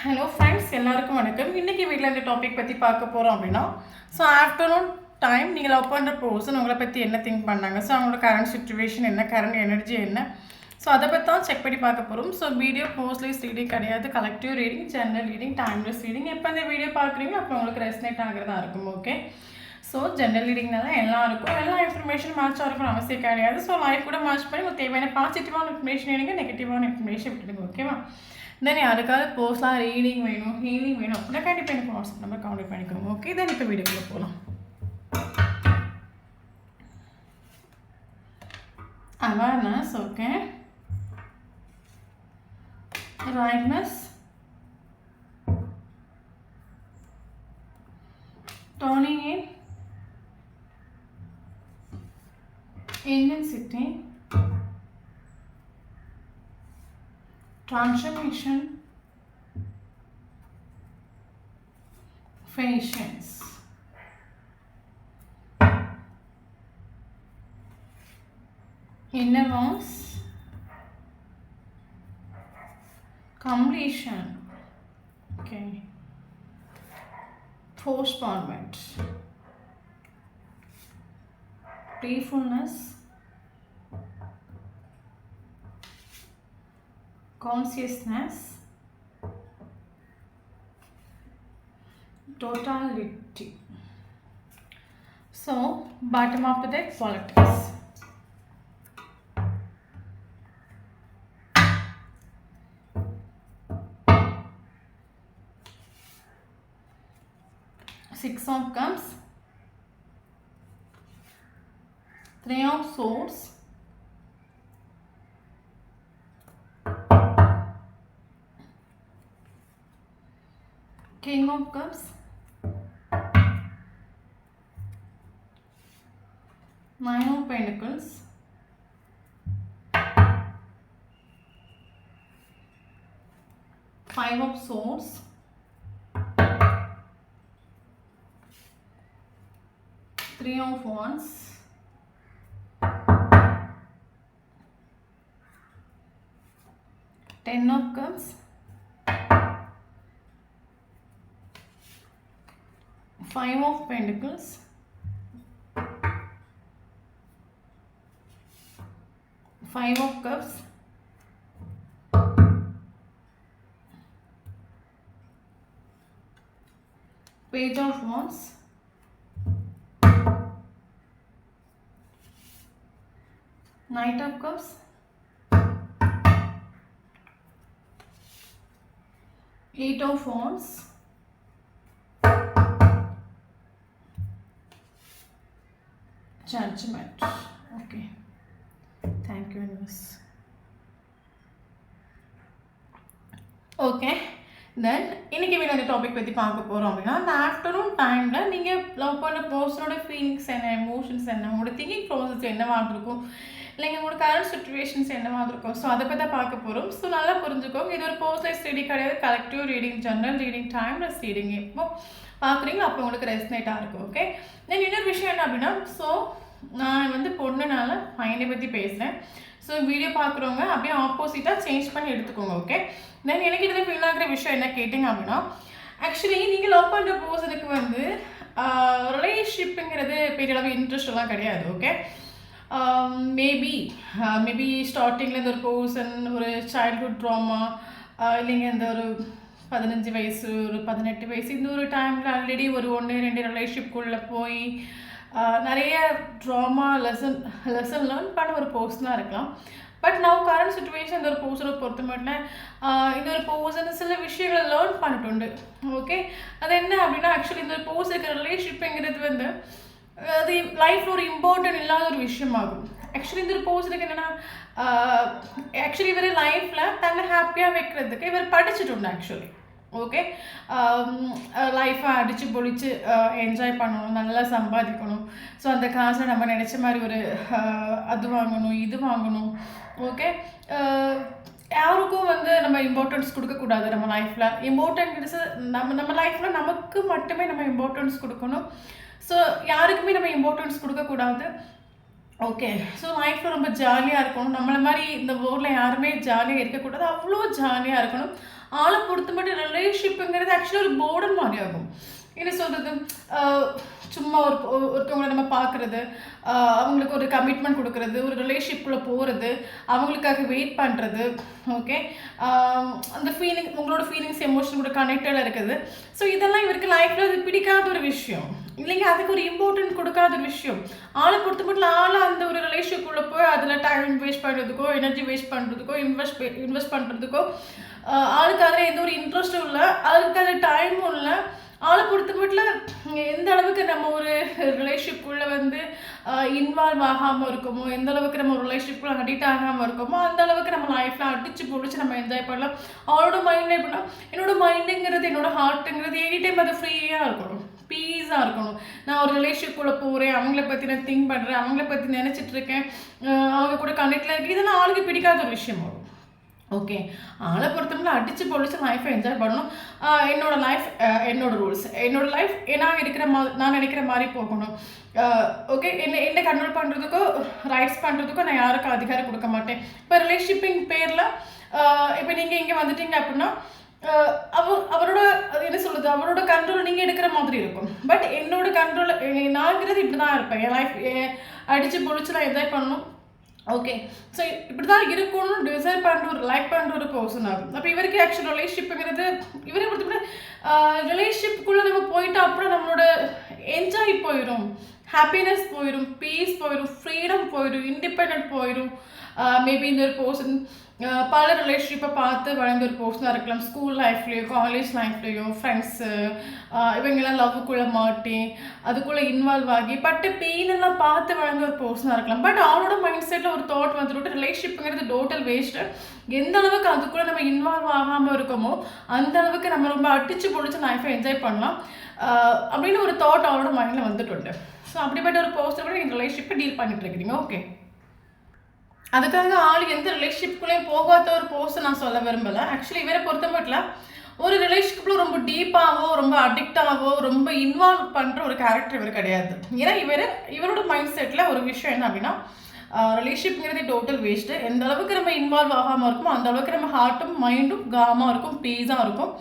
Hello friends, எல்லாருக்கும் வணக்கம். இன்றைக்கி வீட்டில் இந்த டாபிக் பற்றி பார்க்க போகிறோம் அப்படின்னா, ஸோ ஆஃப்டர்நூன் டைம் நீங்கள் லவ் பண்ணுற பர்சன் உங்களை பற்றி என்ன திங்க் பண்ணாங்க, ஸோ அவங்களோட கரண்ட் சுச்சுவேஷன் என்ன, கரண்ட் எனர்ஜி என்ன, ஸோ அதை பற்றி தான் செக் பண்ணி பார்க்க போகிறோம். ஸோ வீடியோ மோஸ்ட்லி ரீடிங் கிடையாது, collective reading, general reading, timeless reading. எப்போ இந்த வீடியோ பார்க்குறீங்களோ அப்போ உங்களுக்கு ரெஸ்னேட் ஆகிறதா இருக்கும். ஓகே, ஸோ ஜென்ரல் ரீடிங்னால எல்லாருக்கும் எல்லா இன்ஃபர்மேஷன் மேட்சாக இருக்கணும் அவசியம் கிடையாது. ஸோ லைஃப் கூட மேட்ச் பண்ணி உங்களுக்கு தேவையான பாசிட்டிவான இன்ஃபர்மேஷன் எடுங்க, நெகட்டிவான இன்ஃபர்மேஷன் விட்டுடுங்க. ஓகேவா? தென் யாருக்காவது போஸ்ட்லாம் ரீடிங் வேணும், ஹீலிங் வேணும் அப்படின்னா கண்டிப்பாக எனக்கு வாட்ஸ்அப் நம்பர் கான்டெக்ட் பண்ணிக்கோங்க. ஓகே, தென் இப்போ வீடியோக்குள்ளே போகலாம். Awareness, okay, rightness, turning in, intensity, transformation, patience. Inner voice, completion, okay, postponement, playfulness, consciousness, totality. So bottom of the deck, politics. Six of Cups, Three of Swords, King of Cups, Nine of Pentacles, Five of Swords, Three of Wands, Ten of Cups, Five of Pentacles, Five of Cups, Page of Wands, Knight of Cups, Eight of Wands, Judgment. Okay, thank you universe. Okay, தென் இன்றைக்கி video அந்த topic பற்றி பார்க்க போகிறோம் அப்படின்னா, அந்த afternoon டைமில் நீங்கள் love பண்ண பர்சனோட ஃபீலிங்ஸ் என்ன, எமோஷன்ஸ் என்ன, உங்களோட திங்கிங் ப்ராசஸ் என்னவாக இருக்கும், இல்லைங்க உங்களோட கரண்ட் சுச்சுவேஷன்ஸ் என்னவாக இருக்கும், ஸோ அதை பற்றி தான் பார்க்க போகிறோம். ஸோ நல்லா புரிஞ்சுக்கோங்க, இது ஒரு பர்சனலைஸ் ரீடிங் கிடையாது, collective reading, general reading, timeless reading. எப்போ பார்க்குறீங்களோ அப்போ உங்களுக்கு ரெஸ்னேட்டாக இருக்கும். ஓகே, தென் இன்னொரு விஷயம் என்ன அப்படின்னா, ஸோ நான் வந்து பொண்ணுனால பையனை பற்றி பேசுகிறேன். ஸோ வீடியோ பார்க்குறவங்க அப்படியே ஆப்போசிட்டாக சேஞ்ச் பண்ணி எடுத்துக்கோங்க. ஓகே, தென் எனக்கு இதில் ஃபீல் ஆகிற விஷயம் என்ன கேட்டிங்க அப்படின்னா, ஆக்சுவலி நீங்கள் லவ் பண்ணுற பர்சனுக்கு வந்து ரிலேஷன்ஷிப்புங்கிறது பெரிய அளவு இன்ட்ரெஸ்ட் எல்லாம் கிடையாது. ஓகே, மேபி ஸ்டார்டிங்கில் இந்த ஒரு பர்சன் ஒரு சைல்ட்ஹுட் ட்ராமா, இல்லைங்க இந்த ஒரு 15 வயசு, ஒரு 18 வயசு, இந்த ஒரு டைமில் ஆல்ரெடி ஒரு 1-2 ரிலேஷன்ஷிப்குள்ளே போய் நிறைய ட்ராமா லெசன் லேர்ன் பண்ண ஒரு பர்சனாக இருக்கலாம். பட் நான் கரண்ட் சுச்சுவேஷன் இந்த ஒரு பர்சனை பொறுத்த மட்டும் இந்த ஒரு பர்சன் சில விஷயங்களை லேர்ன் பண்ணிட்டு. ஓகே, அது என்ன அப்படின்னா, ஆக்சுவலி இந்த ஒரு பர்சனுக்கு ரிலேஷன்ஷிப்புங்கிறது வந்து அது லைஃப்பில் ஒரு இம்பார்ட்டன்ட் இல்லாத ஒரு விஷயமாகும். ஆக்சுவலி இந்த ஒரு பர்சனுக்கு என்னென்னா, ஆக்சுவலி இவர் லைஃப்பில் தன்னை ஹாப்பியாக வைக்கிறதுக்கு இவர் படிச்சுட்டு ஆக்சுவலி. ஓகே, லைஃப்பை அடித்து பொழிச்சு என்ஜாய் பண்ணணும், நல்லா சம்பாதிக்கணும். ஸோ அந்த காசை நம்ம நினச்ச மாதிரி ஒரு அது வாங்கணும், இது வாங்கணும். ஓகே, யாருக்கும் வந்து நம்ம இம்பார்ட்டன்ஸ் கொடுக்கக்கூடாது. நம்ம லைஃப்பில் இம்பார்ட்டன்ஸ் நம்ம லைஃப்பில் நமக்கு மட்டுமே நம்ம இம்பார்ட்டன்ஸ் கொடுக்கணும். ஸோ யாருக்குமே நம்ம இம்பார்ட்டன்ஸ் கொடுக்கக்கூடாது. ஓகே, ஸோ லைஃப்பில் ரொம்ப ஜாலியாக இருக்கணும். நம்மளை மாதிரி இந்த ஊரில் யாருமே ஜாலியாக இருக்கக்கூடாது, அவ்வளோ ஜாலியாக இருக்கணும். ஆளை பொறுத்த மட்டும் ரிலேஷன்ஷிப்புங்கிறது ஆக்சுவலி ஒரு போர்டன் மாதிரி ஆகும். என்ன சொல்கிறது, சும்மா ஒருத்தவங்களை நம்ம பார்க்குறது, அவங்களுக்கு ஒரு கமிட்மெண்ட் கொடுக்குறது, ஒரு ரிலேஷன்ஷிப்புக்குள்ளே போகிறது, அவங்களுக்காக வெயிட் பண்ணுறது. ஓகே, அந்த ஃபீலிங், உங்களோட ஃபீலிங்ஸ் எமோஷன் கூட கனெக்டடாக இருக்குது. ஸோ இதெல்லாம் இவருக்கு லைஃப்பில் அது பிடிக்காத ஒரு விஷயம் இல்லைங்க, அதுக்கு ஒரு இம்பார்ட்டன்ட் கொடுக்காத ஒரு விஷயம். ஆளை பொறுத்த மட்டும் ஆளை அந்த ஒரு ரிலேஷன்ஷிப்புக்குள்ளே போய் அதில் டைம் வேஸ்ட் பண்ணுறதுக்கோ, எனர்ஜி வேஸ்ட் பண்ணுறதுக்கோ, இன்வெஸ்ட் பண்ணுறதுக்கோ ஆளுக்கு அதில் எந்த ஒரு இன்ட்ரெஸ்ட்டும் இல்லை, அதுக்கான டைமும் இல்லை. ஆளை பொறுத்த மட்டும் எந்த அளவுக்கு நம்ம ஒரு ரிலேஷன்ஷிப்புக்குள்ளே வந்து இன்வால்வ் ஆகாமல் இருக்கோமோ, எந்த அளவுக்கு நம்ம ஒரு ரிலேஷன்ஷிப்புக்குள்ளே அடிக்ட் ஆகாமல் இருக்கோமோ, அந்த அளவுக்கு நம்ம லைஃப்பில் அடித்து பொடிச்சு நம்ம என்ஜாய் பண்ணலாம். அவளோட மைண்டில் எப்படின்னா, என்னோட மைண்டுங்கிறது, என்னோட ஹார்ட்டுங்கிறது எனி டைம் அது ஃப்ரீயாக இருக்கணும், பீஸாக இருக்கணும். நான் ஒரு ரிலேஷன்ஷிப்புக்குள்ளே போகிறேன், அவங்கள பற்றி நான் திங்க் பண்ணுறேன், அவங்கள பற்றி நினச்சிட்டு இருக்கேன், அவங்க கூட கனெக்டில் இருக்கு, இதெல்லாம் ஆளுக்கு பிடிக்காத ஒரு விஷயம் வரும். ஓகே, ஆளை பொறுத்தவரை அடித்து பொழிச்சு லைஃப்பை என்ஜாய் பண்ணணும். என்னோட லைஃப், என்னோட ரூல்ஸ், என்னோட லைஃப் நான் நினைக்கிற மாதிரி போகணும். ஓகே, என்ன கண்ட்ரோல் பண்ணுறதுக்கோ ரைட்ஸ் பண்ணுறதுக்கோ நான் யாருக்கும் அதிகாரம் கொடுக்க மாட்டேன். இப்போ ரிலேஷன்ஷிப்பிங் பேரில் இப்போ நீங்கள் இங்கே வந்துட்டீங்க அப்படின்னா அவரோட என்ன சொல்கிறது, அவரோட கண்ட்ரோல் நீங்கள் எடுக்கிற மாதிரி இருக்கும். பட் என்னோட கண்ட்ரோல் நான்கிறது இப்படி தான் இருப்பேன். என் லைஃப் அடித்து பொழிச்சு நான் என்ஜாய் பண்ணணும். ஓகே, ஸோ இப்படி தான் இருக்கணும்னு டிசைர் பண்ணுற ஒரு லைக் பண்ணுற ஒரு பர்சன் ஆகும். அப்போ இவருக்கு ஆக்சுவல் ரிலேஷன்ஷிப்புங்கிறது, இவரை பொறுத்தவரை ரிலேஷன்ஷிப்புக்குள்ளே நம்ம போயிட்டு அப்புறம் நம்மளோட என்ஜாய் போயிடும், ஹாப்பினஸ் போயிடும், பீஸ் போயிடும், ஃப்ரீடம் போயிடும், இண்டிபெண்ட் போயிடும். மேபி இந்த ஒரு பர்சன் பல ரிலேஷன்ஷிப்பை பார்த்து வளர்ந்த ஒரு பர்சனாக இருக்கலாம். ஸ்கூல் லைஃப்லேயோ, காலேஜ் லைஃப்லேயோ, ஃப்ரெண்ட்ஸு இவங்கெல்லாம் லவ்வுக்குள்ளே மாட்டி அதுக்குள்ளே இன்வால்வ் ஆகி பட்டு பெயினெல்லாம் பார்த்து வளர்ந்த ஒரு பர்சனாக இருக்கலாம். பட் அவளோட மைண்ட் செட்டில் ஒரு தாட் வந்துட்டு ரிலேஷன்ஷிப்புங்கிறது டோட்டல் வேஸ்ட்டு. எந்த அளவுக்கு அதுக்குள்ளே நம்ம இன்வால்வ் ஆகாமல் இருக்கோமோ அந்த அளவுக்கு நம்ம ரொம்ப அடித்து பொடிச்சு லைஃப்பை என்ஜாய் பண்ணலாம் அப்படின்னு ஒரு தாட் அவளோட மைண்டில் வந்துட்டு. ஸோ அப்படிப்பட்ட ஒரு பர்சன் கூட இந்த ரிலேஷன்ஷிப்பை டீல் பண்ணிட்டு இருக்கிறீங்க. ஓகே, அதுக்காக ஆள் எந்த ரிலேஷன்ஷிப்புக்குள்ளேயும் போகாத ஒரு பர்சன் நான் சொல்ல விரும்பலை. ஆக்சுவலி இவரை பொறுத்த மட்டும் ஒரு ரிலேஷன்ஷிப்பில் ரொம்ப டீப்பாகவோ, ரொம்ப அடிக்டாகவோ, ரொம்ப இன்வால்வ் பண்ணுற ஒரு கேரக்டர் இவர் கிடையாது. ஏன்னா இவரோட மைண்ட் செட்டில் ஒரு விஷயம் என்ன அப்படின்னா, ரிலேஷன்ஷிப்ங்கிறது டோட்டல் வேஸ்ட்டு. எந்த அளவுக்கு நம்ம இன்வால்வ் ஆகாமல் இருக்குமோ அந்த அளவுக்கு நம்ம ஹார்ட்டும் மைண்டும் காமாக இருக்கும், பீஸாக இருக்கும்.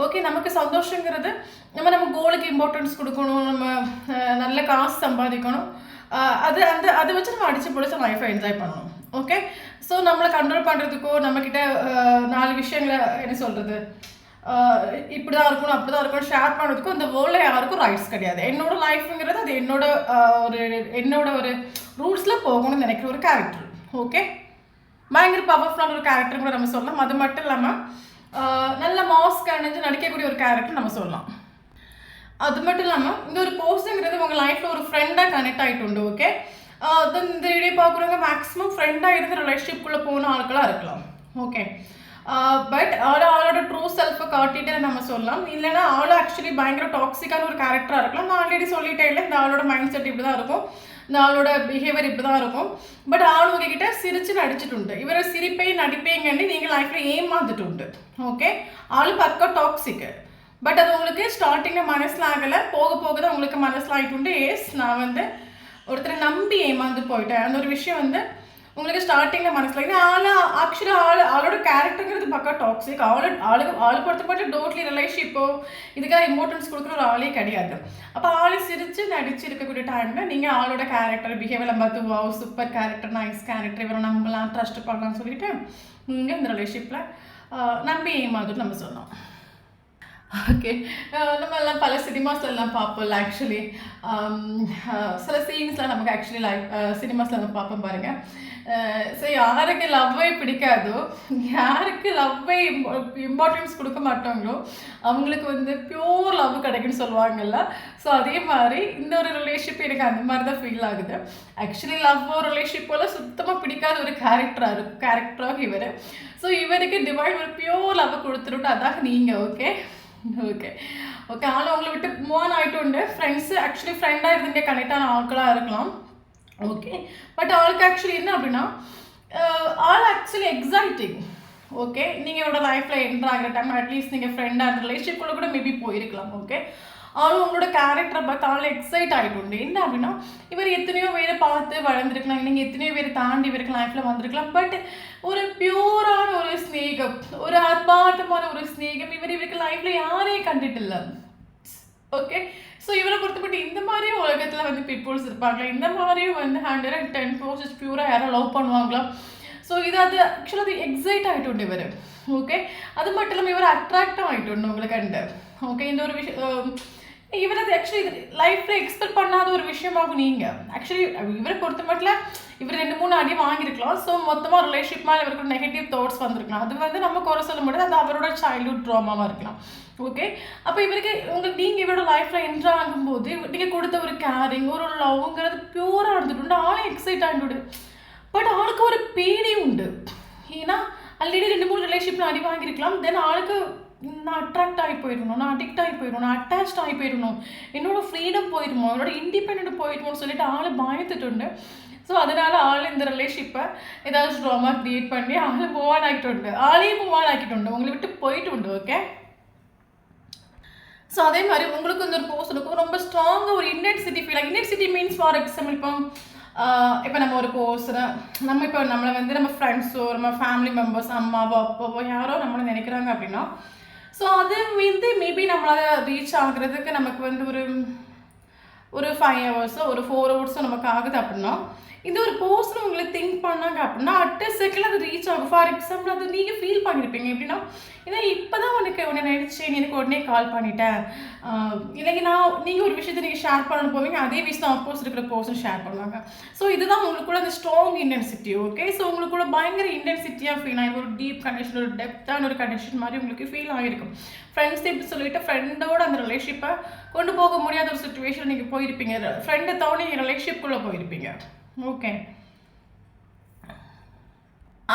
ஓகே, நமக்கு சந்தோஷங்கிறது நம்ம கோலுக்கு இம்பார்ட்டன்ஸ் கொடுக்கணும், நம்ம நல்ல காசு சம்பாதிக்கணும், அதை வச்சு நம்ம அடித்து பிடிச்சி லைஃப்பை என்ஜாய் பண்ணணும். ஓகே, ஸோ நம்மளை கண்ட்ரோல் பண்ணுறதுக்கோ, நம்மக்கிட்ட 4 விஷயங்களை என்ன சொல்கிறது, இப்படி தான் இருக்கணும், அப்படி தான் இருக்கணும் ஷேர் பண்ணுறதுக்கோ இந்த வேர்ல்டில் யாருக்கும் ரைட்ஸ் கிடையாது. என்னோட லைஃப்புங்கிறது அது என்னோட ஒரு ரூல்ஸில் போகணும்னு நினைக்கிற ஒரு கேரக்டர். ஓகே, பயங்கர பவர்ஃபுல்லான ஒரு கேரக்டர் கூட நம்ம சொல்லலாம். அது மட்டும் இல்லாமல் நல்ல மாஸ்க் அணிஞ்சு நடிக்கக்கூடிய ஒரு கேரக்டர் நம்ம சொல்லலாம். அது மட்டும் இல்லாமல் இந்த ஒரு போஸ்ட்டுங்கிறது உங்கள் லைஃப்பில் ஒரு ஃப்ரெண்டாக கனெக்ட் ஆகிட்டு உண்டு. ஓகே, இந்த வீடியோ பார்க்குறவங்க மேக்ஸிமம் ஃப்ரெண்டாக இருந்து ரிலேஷன்ஷிப்புக்குள்ளே போன ஆட்களாக இருக்கலாம். ஓகே, பட் அவளோட ட்ரூ செல்ஃபை காட்டிட்டு நம்ம சொல்லலாம். இல்லைன்னா அவளை ஆக்சுவலி பயங்கர டாக்ஸிக்கான ஒரு கேரக்டராக இருக்கலாம். நான் ஆல்ரெடி சொல்லிட்டே இல்லை, இந்த ஆளோட மைண்ட் செட் இப்படி தான் இருக்கும், இந்த ஆளோட பிஹேவியர் இப்படி தான் இருக்கும். பட் ஆள் உங்ககிட்ட சிரிச்சு நடிச்சுட்டு உண்டு. இவரை சிரிப்பை நடிப்பேங்கன்னு நீங்கள் லைஃப்பில் ஏமாந்துட்டு உண்டு. ஓகே, ஆள் பக்கா டாக்ஸிக்கு. பட் அது உங்களுக்கு ஸ்டார்டிங்கில் மனசில் ஆகலை, போக போக தான் உங்களுக்கு மனசில் ஆகிட்டு உண்டு. எஸ், நான் ஒருத்தரை நம்பி ஏமாந்து போயிட்டேன். அந்த ஒரு விஷயம் உங்களுக்கு ஸ்டார்டிங்கில் மனசில் ஆளோட கேரக்டருங்கிறது பக்கா டாக்ஸிக். ஆளை பொறுத்த மட்டும் டோட்லி ரிலேஷன்ஷிப்போ இதுக்காக இம்பார்ட்டன்ஸ் கொடுக்குற ஒரு ஆளே கிடையாது. அப்போ ஆளை சிரித்து நடிச்சு இருக்கக்கூடிய டைமில் நீங்கள் ஆளோட கேரக்டர் பிஹேவியர்லாம் பார்த்து wow super character, nice character, இவரை நம்பலாம், ட்ரஸ்ட் பண்ணலாம்னு சொல்லிட்டு நீங்கள் இந்த ரிலேஷன்ஷிப்பில் நம்பி ஏமாதுன்னு நம்ம சொன்னோம். ஓகே, நம்ம எல்லாம் பல சினிமாஸ்லாம் பார்ப்போம்ல. ஆக்சுவலி சில சீன்ஸ்லாம் நமக்கு ஆக்சுவலி சினிமாஸில் நம்ம பார்ப்போம் பாருங்கள். ஸோ யாருக்கு லவ்வை பிடிக்காதோ, யாருக்கு லவ்வை இம்பார்ட்டன்ஸ் கொடுக்க மாட்டாங்களோ அவங்களுக்கு பியூர் லவ் கிடைக்குன்னு சொல்லுவாங்கல்ல. ஸோ அதே மாதிரி இந்த ஒரு ரிலேஷன்ஷிப் எனக்கு அந்த மாதிரி தான் ஃபீல் ஆகுது. ஆக்சுவலி லவ்வோ ரிலேஷன்ஷிப்போலாம் சுத்தமாக பிடிக்காத ஒரு கேரக்டராக இவர். ஸோ இவருக்கு டிவைன் ஒரு பியூர் லவ் கொடுத்துருட்டு அதாக நீங்கள். ஓகே ஓகே ஓகே ஆனால் உங்களை விட்டு மூவ் ஆகிட்டு உண்டு. ஃப்ரெண்ட்ஸு ஆக்சுவலி ஃப்ரெண்டாக இருந்துட்டே கனெக்டான ஆட்களாக இருக்கலாம். ஓகே, பட் ஆளுக்கு ஆக்சுவலி என்ன அப்படின்னா ஆள் ஆக்சுவலி எக்ஸைட்டிங். ஓகே, நீங்கள் என்னோட லைஃப்பில் என்ட்ரு ஆகிற டைம் அட்லீஸ்ட் நீங்கள் ஃப்ரெண்டாக இருந்த ரிலேஷன்ஷிப்புக்குள்ளே கூட மேபி போயிருக்கலாம். ஓகே, ஆளும் உங்களோட கேரக்டரை பார்த்து ஆள் எக்ஸைட் ஆகிட்டு என்ன அப்படின்னா இவர் எத்தனையோ பேரை பார்த்து வளர்ந்துருக்கலாம், நீங்கள் எத்தனையோ பேரை தாண்டி இவருக்கு லைஃப்பில் வந்திருக்கலாம். பட் ஒரு பியூரான ஒரு ஸ்நேகம், ஒரு ஆத்மார்த்தமான ஒரு ஸ்நேகம் இவருக்கு லைஃப்பில் யாரையும் கண்டுட்டு இல்லை. ஓகே, ஸோ இவரை பொறுத்தப்பட்டு இந்த மாதிரியும் உலகத்தில் வந்து பீப்புள்ஸ் இருப்பாங்களா, இந்த மாதிரியும் வந்து 110% பியூராக யாரும் லவ் பண்ணுவாங்களா. ஸோ இது அது ஆக்சுவலாக அது எக்ஸைட் ஆகிட்டு இவர். ஓகே, அது மட்டும் இல்லாமல் இவர் அட்ராக்டும் ஆகிட்டு உங்களுக்கு கண்டு. ஓகே, இந்த ஒரு விஷயம் இவர் அது ஆக்சுவலி இது லைஃப்பில் எக்ஸ்பெக்ட் பண்ணாத ஒரு விஷயமாகும். நீங்கள் ஆக்சுவலி இவரை பொறுத்த மட்டும் இவர் 2-3 அடி வாங்கியிருக்கலாம். ஸோ மொத்தமாக ரிலேஷன்ஷிப் மேலே இவருக்கு நெகட்டிவ் தாட்ஸ் வந்திருக்கலாம். அது வந்து நம்ம குறை சொல்ல முடியாது, அது அவரோட சைல்ட்ஹுட் ட்ராமாவாக இருக்கலாம். ஓகே, அப்போ இவருக்கு உங்களுக்கு நீங்கள் இவரோட லைஃப்பில் என்ட்ரு ஆகும்போது நீங்கள் கொடுத்த ஒரு கேரிங், ஒரு லவ்ங்கிறது பியூராக இருந்துட்டு ஆளே எக்ஸைட் ஆகிட்டு. பட் ஆளுக்கு ஒரு பேடி உண்டு. ஏன்னா ஆல்ரெடி 2-3 ரிலேஷன்ஷிப் அடி வாங்கியிருக்கலாம். தென் ஆளுக்கு நான் அட்ராக்ட் ஆகி போயிடணும், நான் அடிக்ட் ஆகி போயிடணும், நான் அட்டாச்ட் ஆகி போயிடணும், என்னோட ஃப்ரீடம் போயிடுமோ, என்னோட இண்டிபெண்ட் போயிடுமோன்னு சொல்லிட்டு ஆள் பயந்துட்டு. ஸோ அதனால ஆள் இந்த ரிலேஷன்ஷிப்பை ஏதாவது ட்ராமா க்ரியேட் பண்ணி ஆள் மூவ் ஆன் ஆகிட்டு, ஆளையும் மூவ் ஆன் ஆகிட்டு, உங்களை விட்டு போயிட்டு. ஓகே, ஸோ அதே மாதிரி உங்களுக்கு இந்த ஒரு பர்சனுக்கும் ரொம்ப ஸ்ட்ராங்காக ஒரு இன்டென்சிட்டி ஃபீல் ஆகும். இன்டென்சிட்டி மீன்ஸ் ஃபார் எக்ஸாம்பிள் இப்போ நம்ம ஒரு பர்சனை இப்போ நம்மளை வந்து நம்ம ஃப்ரெண்ட்ஸோ நம்ம ஃபேமிலி மெம்பர்ஸ் அம்மாவோ அப்பாவோ யாரோ நம்மளை நினைக்கிறாங்க அப்படின்னா, ஸோ அது வந்து மேபி நம்மளால் ரீச் ஆகுறதுக்கு நமக்கு வந்து ஒரு 5 ஹவர்ஸோ ஒரு 4 ஹவர்ஸோ நமக்கு ஆகுது அப்படின்னா, இந்த ஒரு பர்சன் உங்களை திங்க் பண்ணாங்க அப்படின்னா அட் செகண்ட் அது ரீச் ஆகும். ஃபார் எக்ஸாம்பிள் அது நீங்கள் ஃபீல் பண்ணியிருப்பீங்க எப்படின்னா, ஏன்னா இப்போ தான் உன்னை நினச்சேன், எனக்கு உடனே கால் பண்ணிட்டேன். இல்லைங்க நீங்கள் ஒரு விஷயத்தை நீங்கள் ஷேர் பண்ணணும் போவீங்க, அதே விஷயம் ஆப்போசிட் இருக்கிற பர்சன் ஷேர் பண்ணுவாங்க. ஸோ இதுதான் உங்களுக்குள்ள அந்த ஸ்ட்ராங் இன்டென்சிட்டி. ஓகே, ஸோ உங்களுக்குள்ள பயங்கர இன்டென்சிட்டியாக ஃபீல் ஆகிடும். ஒரு டீப் கனெக்ஷன், ஒரு டெப்த்தான ஒரு கனெக்ஷன் மாதிரி உங்களுக்கு ஃபீல் ஆகிருக்கும். ஃப்ரெண்ட்ஷிப் சொல்லிட்டு ஃப்ரெண்டோட அந்த ரிலேஷன்ஷிப்பை கொண்டு போக முடியாத ஒரு சுச்சுவேஷன் நீங்கள் போயிருப்பீங்க. ஃப்ரெண்டை தவிர நீங்கள் ரிலேஷன்ஷிப்புக்குள்ளே போயிருப்பீங்க. ஓகே,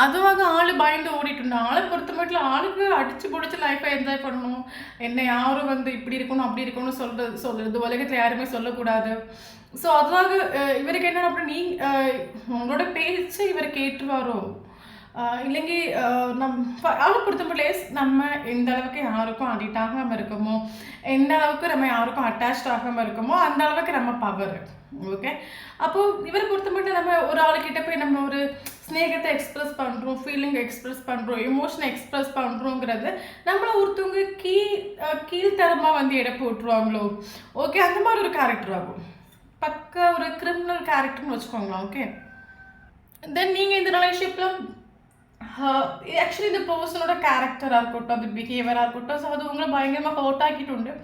அதுவாக ஆள் பயந்து ஓடிட்டு ஆளை பொறுத்த மட்டும் ஆளுக்கு அடிச்சு பிடிச்சி லைஃப்பை என்ஜாய் பண்ணணும். என்ன யாரும் வந்து இப்படி இருக்கணும் அப்படி இருக்கணும்னு சொல்றது உலகத்தில் யாருமே சொல்லக்கூடாது. ஸோ அதுவாக இவருக்கு என்ன அப்படி உங்களோட பேச்சு இவர் கேட்டுருவாரோ இல்லைங்க. ஆளை பொறுத்த மட்டும் நம்ம எந்த அளவுக்கு யாருக்கும் அடிக்ட் ஆகாமல் இருக்கோமோ, எந்த அளவுக்கு நம்ம யாருக்கும் அட்டாச்ட் ஆகாமல் இருக்கோமோ அந்த அளவுக்கு நம்ம பவர். ஓகே, அப்போது இவரை பொறுத்த மட்டும் நம்ம ஒரு ஆளுக்கிட்ட போய் நம்ம ஒரு ஸ்நேகத்தை எக்ஸ்ப்ரெஸ் பண்ணுறோம், ஃபீலிங் எக்ஸ்ப்ரெஸ் பண்ணுறோம், எமோஷனை எக்ஸ்ப்ரெஸ் பண்ணுறோங்கிறது நம்மளை ஒருத்தவங்க கீழ்த்தரமாக வந்து எடை போட்டுருவாங்களோ. ஓகே, அந்த மாதிரி ஒரு கேரக்டர் ஆகும். பக்க ஒரு கிரிமினல் கேரக்டர்னு வச்சுக்கோங்களேன். ஓகே, தென் நீங்கள் இந்த ரிலேஷன்ஷிப்பில் ஆக்சுவலி இந்த பர்சனோட கேரக்டராக இருக்கட்டும், அது பிஹேவியராக இருக்கட்டும், ஸோ அது உங்களை பயங்கரமாக ஹர்ட் ஆக்கிட்டு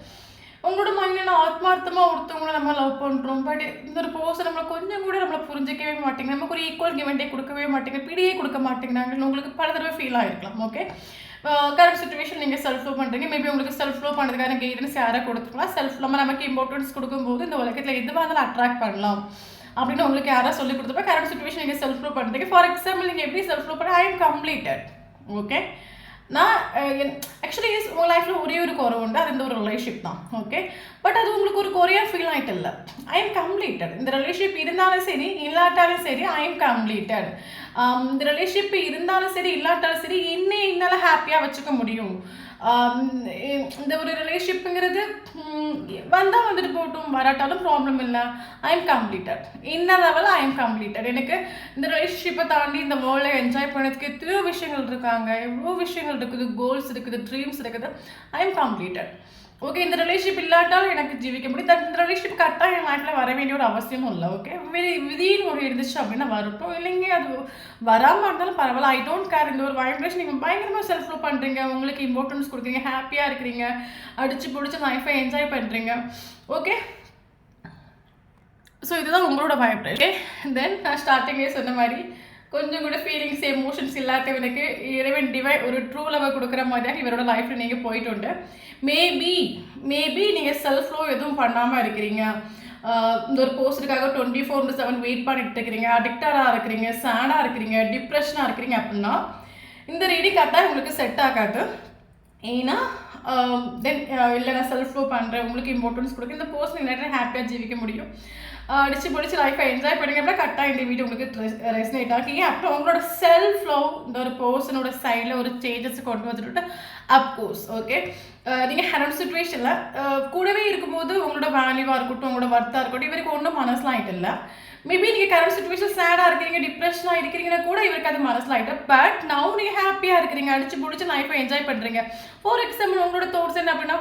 உங்களோட மைண்டில் ஆத்மார்த்தமாக ஒருத்தவங்களை நம்ம லவ் பண்ணுறோம். பட் இந்த ஒரு பர்சன் நம்மளை கொஞ்சம் கூட நம்மளை புரிஞ்சிக்கவே மாட்டேங்க, நமக்கு ஒரு ஈக்குவல் கிவெண்டே கொடுக்கவே மாட்டேங்க, பிடியே கொடுக்க மாட்டேங்கிறாங்கன்னு உங்களுக்கு பல தடவை ஃபீல் ஆகிருக்கலாம். ஓகே, கரண்ட் சுச்சுவேஷன் நீங்கள் செல்ஃப் லவ் பண்ணுறீங்க, மேபி உங்களுக்கு செல்ஃப் லவ் பண்ணுறதுக்கான கைடன்ஸ் யாரை கொடுத்துருக்கலாம். செல்ஃப் லவ் நமக்கு இம்பார்ட்டன்ஸ் கொடுக்கும்போது இந்த உலகத்தில் எதுவாக இருந்தாலும் அட்ராக்ட் பண்ணலாம் அப்படின்னு உங்களுக்கு யாராவது சொல்லி கொடுத்தப்ப கரண்ட் சுச்சுவேஷன் நீங்கள் செல்ஃப் லவ் பண்ணுறீங்க. ஃபார் எக்ஸாம்பிள் நீங்கள் எப்படி செல்ஃப் லவ் பண்ண ஐ எம் கம்ப்ளீட்டட். ஓகே, நான் ஆக்சுவலி உங்கள் லைஃப்பில் ஒரே ஒரு குறை உண்டு, அது இந்த ஒரு ரிலேஷன்ஷிப் தான். ஓகே, பட் அது உங்களுக்கு ஒரு குறையாக ஃபீல் ஆகிட்டு இல்லை. I am completed. இந்த ரிலேஷன்ஷிப் இருந்தாலும் சரி இல்லாட்டாலும் சரி ஐ எம் கம்ப்ளீட்டட். இந்த ரிலேஷன்ஷிப் இருந்தாலும் சரி இல்லாட்டாலும் சரி என்னால் ஹாப்பியாக வச்சுக்க முடியும். இந்த ஒரு ரிலேஷன்ஷிப்புங்கிறது வந்தால் வந்துட்டு போட்டும், வராட்டாலும் ப்ராப்ளம் இல்லை. I am completed. இந்த லெவலில் ஐ எம் கம்ப்ளீட்டட். எனக்கு இந்த ரிலேஷன்ஷிப்பை தாண்டி இந்த வேர்ல்டை என்ஜாய் பண்ணதுக்கு எத்தனையோ விஷயங்கள் இருக்காங்க, எவ்வளோ விஷயங்கள் இருக்குது, கோல்ஸ் இருக்குது, ட்ரீம்ஸ் இருக்குது. I am completed. ஓகே, இந்த ரிலேஷன்ஷிப் இல்லாட்டாலும் எனக்கு ஜீவிக்க முடியும். இந்த ரிலேஷன்ஷிப் கரெக்டாக என் லைஃப்பில் வர வேண்டிய ஒரு அவசியமும் இல்லை. ஓகே, விதின்னு ஒரு இருந்துச்சு அப்படின்னா வரட்டும், இல்லைங்க அது வராமல் இருந்தாலும் பரவாயில்ல, ஐ டோன்ட் கேர். இந்த ஒரு வைப்ரேஷன் நீங்கள் பயங்கரமாக செல்ஃப் லவ் பண்ணுறீங்க, உங்களுக்கு இம்பார்ட்டன்ஸ் கொடுக்குறீங்க, ஹாப்பியாக இருக்கிறீங்க, அடிச்சு பிடிச்சி லைஃப்பை என்ஜாய் பண்ணுறீங்க. ஓகே, ஸோ இதுதான் உங்களோட வைப்ரேஷன். ஓகே, தென் நான் ஸ்டார்டிங்கே சொன்ன மாதிரி கொஞ்சம் கூட ஃபீலிங்ஸ் எமோஷன்ஸ் இல்லாதவனுக்கு இறைவன் ஒரு ட்ரூ லவை கொடுக்குற மாதிரியாக இவரோட லைஃப்பில் நீங்கள் போயிட்டு மேபி நீங்கள் செல்ஃப் லவ் எதுவும் பண்ணாமல் இருக்கிறீங்க, இந்த ஒரு போஸ்ட்டுக்காக 24/7 வெயிட் பண்ணிட்டு இருக்கிறீங்க, அடிக்டடாக இருக்கிறீங்க, சேடாக இருக்கிறீங்க, டிப்ரெஷனாக இருக்கிறீங்க அப்படின்னா இந்த ரீடிங் கரெக்டாக உங்களுக்கு செட் ஆகாது. ஏன்னா தென் இல்லை நான் செல்ஃப் லவ் பண்ணுறேன், உங்களுக்கு இம்பார்ட்டன்ஸ் கொடுக்க இந்த பர்சன் நிறைய ஹாப்பியாக ஜீவிக்க முடியும், அடிச்சு பிடிச்சி லைஃப்பை என்ஜாய் பண்ணுங்க அப்படின்னா கரெக்டாக இந்த வீடியோ உங்களுக்கு ரெசனேட் ஆகிங்க. அப்புறம் உங்களோட செல்ஃப் லவ் இந்த ஒரு பர்சனோட சைடில் ஒரு சேஞ்சஸ் கொண்டு வந்துட்டு அப்கோர்ஸ் ஓகே. நீங்கள் ஹெரண்ட் சுச்சுவேஷனில் கூடவே இருக்கும்போது உங்களோட வேல்யூவாக இருக்கட்டும், உங்களோட ஒர்த்தாக இருக்கட்டும், இவருக்கு ஒன்றும் மனசில் ஆகிட்டு இல்லை. மேபி நீங்கள் கரண்ட் சுச்சுவேஷன் சேடாக இருக்கிறீங்க, டிப்ரெஷனாக இருக்கிறீங்கன்னா கூட இவருக்கு அது மனசில் ஆகிட்டு. பட் நவ் நீங்கள் ஹாப்பியாக இருக்கிறீங்க, அடிச்சு பிடிச்சி லைஃப்பை என்ஜாய் பண்ணுறீங்க. ஃபார் எக்ஸாம்பிள் உங்களோட தோட்ஸ் என்ன அப்படின்னா,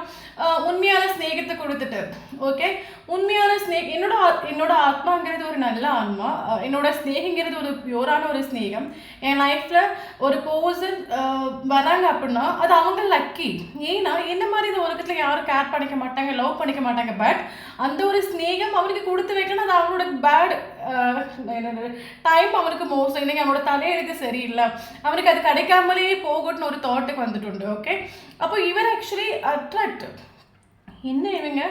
உண்மையான ஸ்நேகத்தை கொடுத்துட்டு ஓகே, உண்மையான என்னோட ஆத்மாங்கிறது ஒரு நல்ல ஆன்மா, என்னோட ஸ்நேகங்கிறது ஒரு பியூரான ஒரு ஸ்நேகம். என் லைஃப்பில் ஒரு பர்சன் வராங்க அப்படின்னா அது அவங்க லக்கி. ஏன்னா என்ன மாதிரி இந்த உலகத்தில் யாரும் கேர் பண்ணிக்க மாட்டாங்க, லவ் பண்ணிக்க மாட்டாங்க. பட் அந்த ஒரு ஸ்நேகம் அவருக்கு கொடுத்து வைக்கணும். அது அவனோட பேட் டைம் அவருக்கு மோசம் இல்லைங்க, அவனோட தலையெழுத்து சரியில்லை, அவருக்கு அது கிடைக்காமலே போகட்டும்னு ஒரு தாட்டுக்கு வந்துட்டு. ஓகே, அப்போ இவர் ஆக்சுவலி அட்ராக்ட் என்ன இவங்க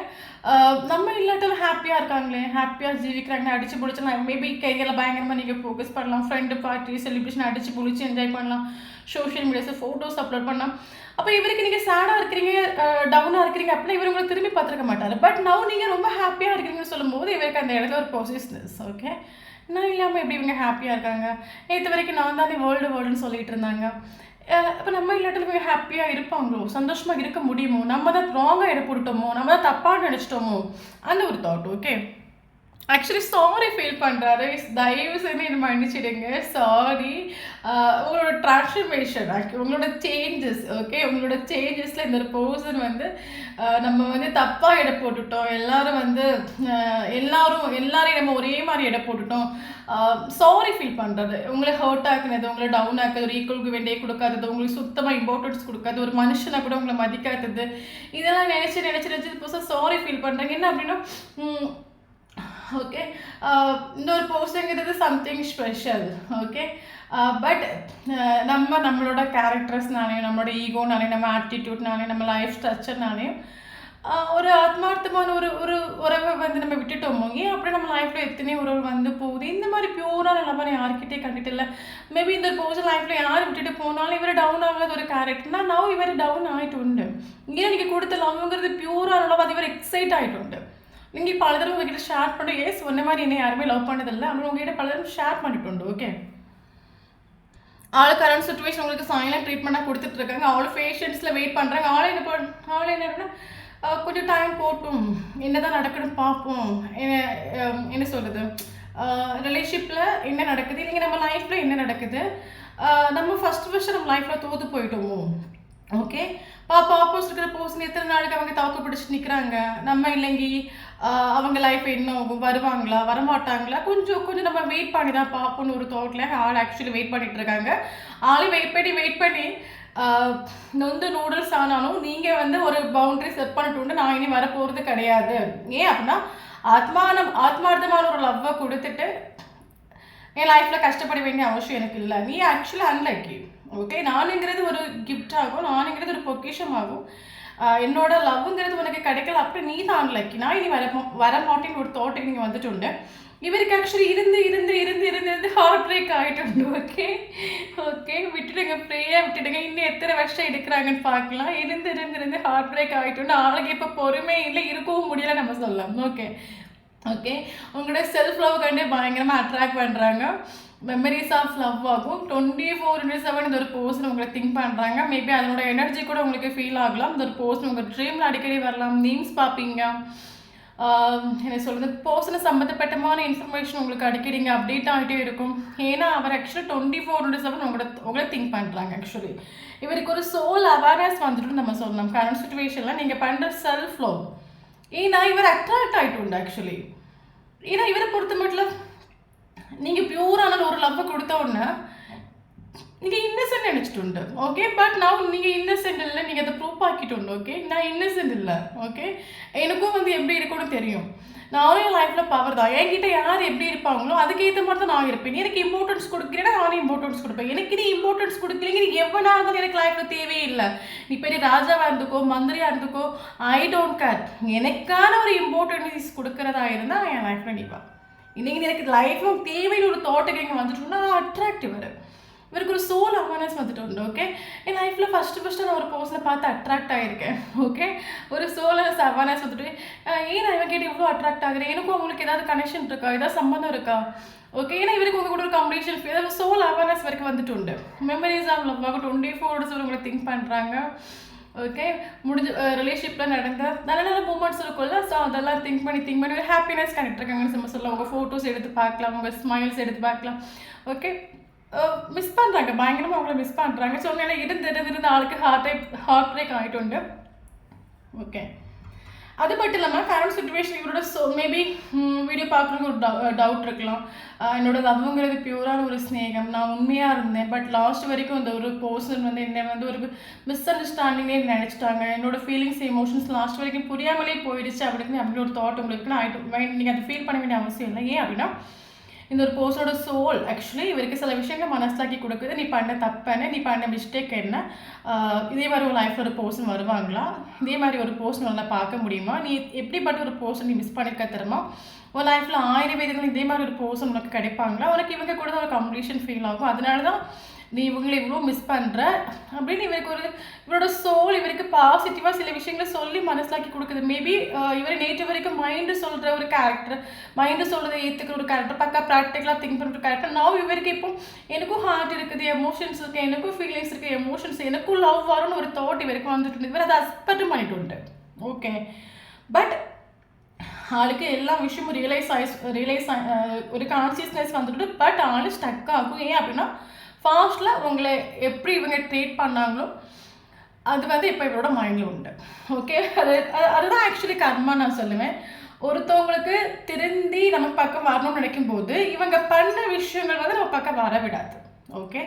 நம்ம இல்லாட்டாலும் ஹாப்பியாக இருக்காங்களே, ஹாப்பியாக ஜீவிக்கிறாங்க, அடிச்சு பிடிச்சலாம். மேபி கையில் பயங்கரமாக நீங்கள் ஃபோக்கஸ் பண்ணலாம், ஃப்ரெண்டு பார்ட்டி செலிப்ரேஷன் அடிச்சு பிடிச்சி என்ஜாய் பண்ணலாம், சோஷியல் மீடியாஸில் ஃபோட்டோஸ் அப்லோட் பண்ணலாம். அப்போ இவருக்கு நீங்கள் சேடாக இருக்கிறீங்க, டவுனாக இருக்கிறீங்க அப்படின்னா இவர் உங்களை திரும்பி பார்த்துருக்க மாட்டார். பட் நவ் நீங்கள் ரொம்ப ஹாப்பியாக இருக்கிறீங்கன்னு சொல்லும்போது இவருக்கு அந்த இடத்துல ஒரு பொசிஷனஸ். ஓகே, நான் இல்லாமல் எப்படி இவங்க ஹாப்பியாக இருக்காங்க, நேற்று வரைக்கும் நான் தானே வேர்ல்டுன்னு சொல்லிட்டு இருந்தாங்க. இப்போ நம்ம இல்லாட்டில் இவங்க ஹாப்பியாக இருப்பாங்களோ, சந்தோஷமாக இருக்க முடியுமோ, நம்ம தான் ராங்காக இட போட்டுட்டோமோ, நம்ம தான் தப்பாக நினச்சிட்டோமோ, அந்த ஒரு thought. Okay, actually sorry feel பண்ணுறாரு, தயவு செஞ்சு என்ன மன்னிச்சிடுங்க, சாரி. உங்களோட ட்ரான்ஸ்ஃபர்மேஷன் உங்களோட சேஞ்சஸ், ஓகே, உங்களோட சேஞ்சஸில் இந்த ஒரு பர்சன் வந்து நம்ம வந்து தப்பாக எடை போட்டுட்டோம், எல்லாரையும் நம்ம ஒரே மாதிரி எடை போட்டுட்டோம். சாரி ஃபீல் பண்ணுறது, உங்களை ஹர்ட் ஆக்குனது, உங்களை டவுன் ஆக்குது, ஒரு ஈக்குவலுக்கு வேண்டிய கொடுக்காதது, உங்களுக்கு சுத்தமாக இம்பார்ட்டன்ஸ் கொடுக்காது, ஒரு மனுஷனை கூட உங்களை மதிக்காதது, இதெல்லாம் நினச்சி புதுசாக சாரி ஃபீல் பண்ணுறாங்க. என்ன அப்படின்னா ஓகே, இந்த ஒரு போஸ்ட்டுங்கிறது சம்திங் ஸ்பெஷல். ஓகே, பட் நம்மளோட கேரக்டர்ஸ்னாலையும், நம்மளோட ஈகோனாலையும், நம்ம ஆட்டிடியூட்னாலையும், நம்ம லைஃப் ஸ்ட்ரக்சர்னாலையும் ஒரு ஆத்மார்த்தமான ஒரு உறவை வந்து நம்ம விட்டுட்டோமோ. ஏன் அப்படி நம்ம லைஃப்பில் எத்தனையோ உறவு வந்து போகுது. இந்த மாதிரி பியூரான நிலமை யார்கிட்டே கண்டிட்டு இல்லை. மேபி இந்த பர்சன் லைஃப்பில் யார் விட்டுட்டு போனாலும் இவர் டவுன் ஆகாத ஒரு கேரக்டர்னா நவ் இவர் டவுன் ஆகிட்டு உண்டு. ஏன் நீங்கள் கொடுத்த லவ்ங்கிறது பியூரான லவ், அது இவர் எக்ஸைட் ஆகிட்டு உண்டு. நீங்கள் பல தடவை உங்ககிட்ட ஷேர் பண்ணி, ஏஸ் சொன்ன மாதிரி என்ன யாருமே லவ் பண்ணதில்லை, அவங்க உங்ககிட்ட பல தடவை ஷேர் பண்ணிட்டு உண்டு. ஓகே, ஆள் கரண்ட் சுச்சுவேஷன் உங்களுக்கு சைலண்ட் ட்ரீட்மெண்ட்டாக கொடுத்துட்ருக்காங்க, ஆள் பேஷண்ட்ஸில் வெயிட் பண்ணுறாங்க. ஆள் என்னன்னா கொஞ்சம் டைம் போட்டும், என்ன தான் நடக்குதுன்னு பார்ப்போம், என்ன சொல்கிறது, ரிலேஷன்ஷிப்பில் என்ன நடக்குது, இல்லைங்க நம்ம லைஃப்பில் என்ன நடக்குது, நம்ம ஃபஸ்ட்டு நம்ம லைஃப்பில் தோற்று போயிட்டோமோ. ஓகே, ஆப்போசிட் இருக்கிற பர்சன் எத்தனை நாளைக்கு அவங்க தாக்கு பிடிச்சிட்டு நிற்கிறாங்க, நம்ம இல்லைங்கி அவங்க லைஃப் என்ன ஆகும், வருவாங்களா வரமாட்டாங்களா, கொஞ்சம் நம்ம வெயிட் பண்ணி தான் பார்ப்போம்னு ஒரு தாட்டில் ஆள் ஆக்சுவலி வெயிட் பண்ணிட்டு இருக்காங்க. ஆளும் வெயிட் பண்ணி நொந்து நூடுல்ஸ் ஆனாலும் நீங்கள் வந்து ஒரு பவுண்டரி செட் பண்ணிட்டு நான் இனி வரப்போகிறது கிடையாது. ஏன் அப்படின்னா ஆத்மார்த்தமான ஒரு லவ்வை கொடுத்துட்டு என் லைஃப்பில் கஷ்டப்பட வேண்டிய அவசியம் எனக்கு இல்லை. நீ ஆக்சுவலி அன்லக்கி. ஓகே, நானுங்கிறது ஒரு கிஃப்ட் ஆகும், நானுங்கிறது ஒரு பொக்கிஷம் ஆகும், என்னோட லவ்ங்கிறது உனக்கு கிடைக்கல, அப்படி நீ தான் அன்லக்கி, நான் இனி வரமாட்டேன்னு ஒரு தாட்டுக்கு நீங்கள் வந்துட்டு உண்டு. இவருக்கு ஆக்சுவலி இருந்து ஹார்ட் பிரேக் ஆகிட்டு. ஓகே, விட்டுடுங்க, ஃப்ரீயாக விட்டுடுங்க. இன்னும் எத்தனை வருஷம் எடுக்கிறாங்கன்னு பார்க்கலாம். இருந்து ஹார்ட் பிரேக் ஆகிட்டு ஆளுக்கு இப்போ பொறுமை இல்லை, இருக்கவும் முடியல நம்ம சொல்லலாம். ஓகே, உங்களோட செல்ஃப் லவ் கண்டே பயங்கரமாக அட்ராக்ட் பண்ணுறாங்க. மெமரிஸ் ஆஃப் லவ் ஆகும். 24/7 இந்த ஒரு பர்சன் உங்களை திங்க் பண்ணுறாங்க. மேபி அதனோட எனர்ஜி கூட உங்களுக்கு ஃபீல் ஆகலாம். இந்த ஒரு பர்சன் உங்கள் ட்ரீமில் அடிக்கடி வரலாம், நீம்ஸ் பார்ப்பீங்க. என்ன சொல்கிறது, பர்சனை சம்மந்தப்பட்டமான இன்ஃபர்மேஷன் உங்களுக்கு அடிக்கடி இங்கே அப்டேட் ஆகிட்டே இருக்கும். ஏன்னா அவர் ஆக்சுவலி 24/7 உங்களை திங்க் பண்ணுறாங்க. ஆக்சுவலி இவருக்கு ஒரு சோல் அவேர்னஸ் வந்துட்டு நம்ம சொல்லலாம். கரண்ட் சுச்சுவேஷனில் நீங்கள் பண்ணுற செல்ஃப் லவ், ஏன்னா இவர் அட்ராக்ட் ஆகிட்டு உண்டு. ஆக்சுவலி ஏன்னா இவரை பொறுத்த மட்டும் நீங்கள் பியூரான ஒரு லவ்வை கொடுத்த உடனே நீங்கள் இன்னசென்ட் நினச்சிட்டு உண்டு. ஓகே, பட் நான் நீங்கள் இன்னசென்ட் இல்லை, நீங்கள் அதை ப்ரூவ் ஆக்கிட்டு உண்டு. ஓகே, நான் இன்னசென்ட் இல்லை. ஓகே, எனக்கும் வந்து எப்படி இருக்குன்னு தெரியும். நானும் என் லைஃப்பில் பவர் தான். என்கிட்ட யார் எப்படி இருப்பாங்களோ அதுக்கேற்ற மாதிரி தான் நான் இருப்பேன். எனக்கு இம்பார்ட்டன்ஸ் கொடுக்குறேன்னா நானும் இம்பார்ட்டன்ஸ் கொடுப்பேன். எனக்கு நீ இம்பார்ட்டன்ஸ் கொடுக்குறீங்க, நீ எவ்வளோ இருந்தாலும் எனக்கு லைஃப்பில் தேவையே இல்லை. நீ பெரிய ராஜாவாக இருந்துக்கோ, மந்திரியாக இருந்துக்கோ, ஐ டோன்ட் கேர். எனக்கான ஒரு இம்பார்ட்டன்ஸ் கொடுக்குறதா இருந்தால் என் லைஃப்பில் நிற்பேன். இன்னைக்கு எனக்கு லைஃப்பில் தேவைன்னு ஒரு தாட்டுக்கு இங்கே வந்துட்டோம்னா அட்ராக்டிவ் வரும். இவருக்கு ஒரு சோல் அவேர்னஸ் வந்துட்டு உண்டு. ஓகே, என் லைஃப்பில் ஃபஸ்ட்டு நான் ஒரு பர்சனை பார்த்து அட்ராக்ட் ஆகியிருக்கேன். ஓகே, ஒரு சோலஸ் அவேர்னஸ் வந்துட்டு ஏன் நான் இவன் கேட்டு இவ்வளோ அட்ராக்ட் ஆகுறேன், எனக்கும் உங்களுக்கு ஏதாவது கனெக்ஷன் இருக்கா, ஏதாவது சம்மந்தம் இருக்கா. ஓகே, ஏன்னா இவருக்கு உங்கள் கூட ஒரு கம்யூனிகேஷன் ஏதாவது சோல் அவேர்னஸ் வரைக்கும் வந்துட்டு உண்டு. மெமரிஸ் ஆஃப் லவ் 24/7 உங்களை திங்க் பண்ணுறாங்க. ஓகே. முடிஞ்ச ரிலேஷன்ஷிப்பில் நடந்த நல்ல நல்ல மூமெண்ட்ஸ் இருக்கும்ல. ஸோ அதெல்லாம் திங்க் பண்ணி ஒரு ஹாப்பினஸ் கனெக்ட் நம்ம சொல்லலாம். உங்கள் ஃபோட்டோஸ் எடுத்து பார்க்கலாம், உங்கள் ஸ்மைல்ஸ் எடுத்து பார்க்கலாம். ஓகே. மிஸ் பண்ணுறாங்க, பயங்கரமாக அவங்கள மிஸ் பண்ணுறாங்க. ஸோ அதனால இருந்து ஆளுக்கு ஹார்ட் பிரேக் ஆகிட்டு. ஓகே. அது மட்டும் இல்லாமல் கரண்ட் சுச்சுவேஷன் இவரோட மேபி வீடியோ பார்க்குறவங்க ஒரு டவுட் இருக்கலாம். என்னோட லவ்ங்கிறது பியூரான ஒரு ஸ்நேகம், நான் உண்மையாக இருந்தேன். பட் லாஸ்ட் வரைக்கும் இந்த ஒரு பர்சன் வந்து என்னை வந்து ஒரு மிஸ் அண்டர்ஸ்டாண்டிங்கே நினச்சிட்டாங்க. என்னோட ஃபீலிங்ஸ் எமோஷன்ஸ் லாஸ்ட் வரைக்கும் புரியாமலே போயிடுச்சு அப்படின்னு ஒரு தாட் உங்களுக்கு நீங்கள் அதை ஃபீல் பண்ண வேண்டிய அவசியம் இல்லை. ஏன் அப்படின்னா இந்த ஒரு பர்சனோட சோல் ஆக்சுவலி இவருக்கு சில விஷயங்கள் மனசிலாக்கி கொடுக்குது. நீ பண்ண தப்பென்ன, நீ பண்ண மிஸ்டேக் என்ன, இதே மாதிரி ஒரு லைஃப்பில் ஒரு பர்சன் வருவாங்களா, இதே மாதிரி ஒரு பர்சன் நல்லா பார்க்க முடியுமா, நீ எப்படிப்பட்ட ஒரு பர்சன் நீ மிஸ் பண்ணியிருக்க தருமா, உன் லைஃப்பில் 1000 பேர்கள் இதே மாதிரி ஒரு பர்சன் உனக்கு கிடைப்பாங்களா, உனக்கு இவங்க கூட ஒரு கம்ப்ளீஷன் ஃபீல் ஆகும். அதனால தான் நீ இவங்களை இவ்வளோ மிஸ் பண்ணுற அப்படின்னு இவரோட சோல் இவருக்கு பாசிட்டிவாக சில விஷயங்களை சொல்லி மனசிலாக்கி கொடுக்குது. மேபி இவர் நேற்று வரைக்கும் மைண்டு சொல்கிற ஒரு கேரக்டர், மைண்டு சொல்கிறத ஏற்றுக்கிற ஒரு கேரக்டர், பக்கா ப்ராக்டிக்கலாக திங்க் பண்ணுற ஒரு கேரக்டர். நான் இவருக்கு இப்போ எனக்கும் ஹார்ட் இருக்குது, எமோஷன்ஸ் இருக்குது, எனக்கும் ஃபீலிங்ஸ் இருக்குது, எமோஷன்ஸ் எனக்கும் லவ் வரும்னு ஒரு தாட் இவருக்கு வந்துட்டு இவர் அதை அக்செப்ட் பண்ணிட்டு உண்டு. ஓகே. பட் ஆளுக்கு எல்லா விஷயமும் ரியலைஸ் ஒரு கான்சியஸ்னஸ் வந்துட்டு, பட் ஆள் ஸ்டக் ஆகும். ஏன் அப்படின்னா ஃபாஸ்ட்டில் உங்களை எப்படி இவங்க ட்ரீட் பண்ணாங்களோ அது வந்து இப்போ இவரோட மைண்டில் உண்டு. ஓகே. அதுதான் ஆக்சுவலி கர்மா நான் சொல்லுவேன். ஒருத்தவங்களுக்கு திருந்தி நம்ம பக்கம் வரணும்னு நினைக்கும் போது இவங்க பண்ண விஷயங்கள் வந்து நம்ம பக்கம் வர விடாது. ஓகே.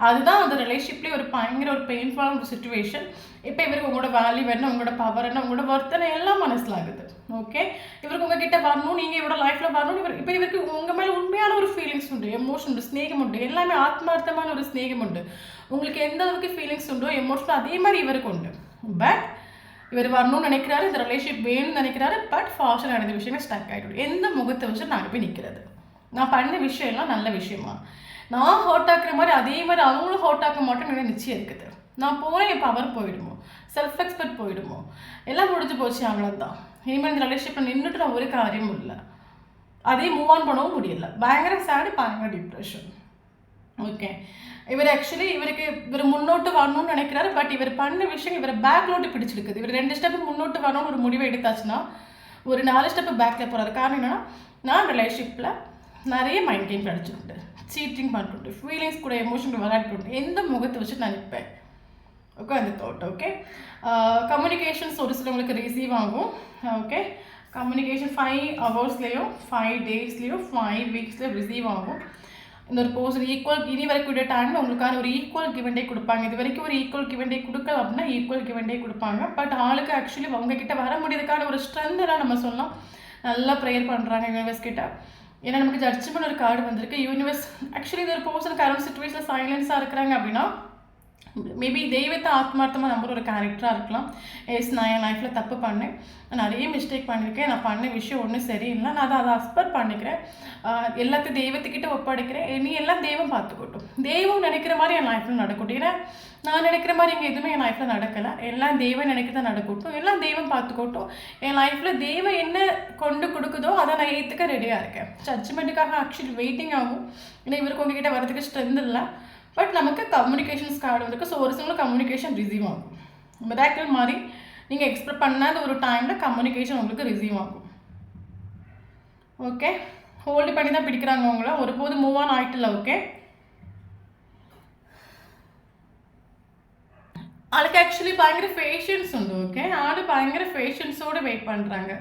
அதுதான் அந்த ரிலேஷன்ஷிப்லேயே ஒரு பயங்கர ஒரு பெயின்ஃபுல்லான ஒரு சுச்சுவேஷன். இப்போ இவருக்கு உங்களோட வேல்யூ என்ன, உங்களோட பவர் என்ன, உங்களோட வர்த்தனை எல்லாம் மனசிலாகுது. ஓகே. இவருக்கு உங்ககிட்ட வரணும், நீங்கள் இவரோட லைஃப்பில் வரணும். இப்போ இவருக்கு உங்கள் மேலே உண்மையான ஒரு ஃபீலிங்ஸ் உண்டு, எமோஷன் உண்டு, ஸ்நேகம் உண்டு, எல்லாமே ஆத்மார்த்தமான ஒரு ஸ்நேகம் உண்டு. உங்களுக்கு எந்த அளவுக்கு ஃபீலிங்ஸ் உண்டோ எமோஷனல் அதே மாதிரி இவருக்கு உண்டு. பட் இவர் வரணும்னு நினைக்கிறாரு, இந்த ரிலேஷன்ஷிப் வேணும்னு நினைக்கிறாரு. பட் ஃபாஸ்ட்டாக நடந்த விஷயங்கள் ஸ்டக் ஆகிடும். எந்த முகத்தை வச்சு நான் போய் நிற்கிறது, நான் பண்ண விஷயம் எல்லாம் நல்ல விஷயமா, நான் ஹர்ட் ஆக்குற மாதிரி அதே மாதிரி அவங்களும் ஹர்ட் ஆக்க மாட்டேன்னு எனக்கு நிச்சயம் இருக்குது. நான் போகிறேன், என் பவர் போயிடுமோ, செல்ஃப் ரெஸ்பெக்ட் போயிடுமோ, எல்லாம் முடிஞ்சு போச்சு, அவ்வளோதான். இனிமேல் இந்த ரிலேஷன்ஷிப்பில் நின்றுட்டு நான் ஒரு காரியமும் இல்லை, அதே மூவ் ஆன் பண்ணவும் முடியல. பயங்கர சேடு, பயங்கர டிப்ரெஷன். ஓகே. இவர் ஆக்சுவலி இவர் முன்னோட்டு வரணும்னு நினைக்கிறாரு. பட் இவர் பண்ண விஷயம் இவரை பேக்லோட்டு பிடிச்சிருக்குது. இவர் 2 ஸ்டெப்பு முன்னோட்டு வரணும்னு ஒரு முடிவை எடுத்தாச்சுன்னா ஒரு 4 ஸ்டெப்பு பேக்கில் போகிறாரு. காரணம் என்னென்னா, நான் ரிலேஷன்ஷிப்பில் நிறைய மைண்ட் கேம் கிடச்சிட்டு, சீட்டிங் பண்ணிட்டு, ஃபீலிங்ஸ் கூட எமோஷன் விளையாட்டு, எந்த முகத்தை வச்சு நான் நிற்பேன். ஓகே. அந்த தாட். ஓகே. கம்யூனிகேஷன்ஸ் ஒரு சிலவங்களுக்கு ரிசீவ் ஆகும். ஓகே. கம்யூனிகேஷன் 5 ஹவர்ஸ்லேயும் 5 டேஸ்லேயும் 5 வீக்ஸ்லேயோ ரிசீவ் ஆகும். இந்த ஒரு பர்சன் ஈக்குவல் இனி வரக்கூடிய டைமில் உங்களுக்கான ஒரு ஈக்குவல் கிவ் அண்ட் டே கொடுப்பாங்க. இது வரைக்கும் ஒரு ஈக்குவல் கிவ் அண்ட் டே கொடுக்கல அப்படின்னா ஈக்குவல் கிவ் அண்ட் டே கொடுப்பாங்க. பட் ஆளுக்கு ஆக்சுவலி உங்ககிட்ட வர முடியறதுக்கான ஒரு ஸ்ட்ரென்த் எல்லாம் நம்ம சொல்லலாம். நல்லா ப்ரேயர் பண்ணுறாங்க யூனிவர்ஸ் கிட்ட. ஏன்னா நமக்கு ஜட்ஜ்மெண்ட் ஒரு கார்டு வந்திருக்கு. யூனிவர்ஸ் ஆக்சுவலி இது ஒரு பர்சன் கரண்ட் சுச்சுவேஷனில் சைலன்ஸாக இருக்கிறாங்க அப்படின்னா மேபி தெய்வத்தை ஆத்மார்த்தமாக நம்புற ஒரு கேரக்டராக இருக்கலாம். நான் என் லைஃப்பில் தப்பு பண்ணேன், நான் நிறைய மிஸ்டேக் பண்ணியிருக்கேன், நான் பண்ண விஷயம் ஒன்றும் சரியில்லை, நான் அதை அக்செப்ட் பண்ணிக்கிறேன், எல்லாத்தையும் தெய்வத்துக்கிட்ட ஒப்படைக்கிறேன், நீ எல்லாம் தெய்வம் பார்த்துக்கட்டும், தெய்வம் நினைக்கிற மாதிரி என் லைஃப்பில் நடக்கட்டும். ஏன்னா நான் நினைக்கிற மாதிரி இங்கே எதுவுமே என் லைஃப்பில் நடக்கலை, எல்லாம் தெய்வம் நினைக்கிறத நடக்கட்டும், எல்லாம் தெய்வம் பார்த்துக்கட்டும். என் லைஃப்பில் தெய்வம் என்ன கொண்டு கொடுக்குதோ அதை நான் ஏற்றுக்க ரெடியாக இருக்கேன். ஜட்ஜ்மெண்ட்டுக்காக ஆக்சுவலி வெயிட்டிங் ஆகும். ஏன்னா இவருக்கு உங்ககிட்ட வரதுக்கு ஸ்ட்ரென்த் இல்லை. பட் நமக்கு கம்யூனிகேஷன்ஸ் கார்டு வந்துருக்கு. ஸோ ஒரு சில கம்யூனிகேஷன் ரிசீவ் ஆகும். மிராக்கிள் மாதிரி நீங்கள் எக்ஸ்பெக்ட் பண்ணாத ஒரு டைமில் கம்யூனிகேஷன் உங்களுக்கு ரிசீவ் ஆகும். ஓகே. ஹோல்டு பண்ணி தான் பிடிக்கிறாங்க உங்களை, ஒருபோது மூவ் ஆன் ஆகிட்டில்ல. ஓகே. அதுக்கு ஆக்சுவலி பயங்கர பேஷன்ஸ் உண்டு. ஓகே. ஆள் பயங்கர பேஷன்ஸோடு வெயிட் பண்ணுறாங்க.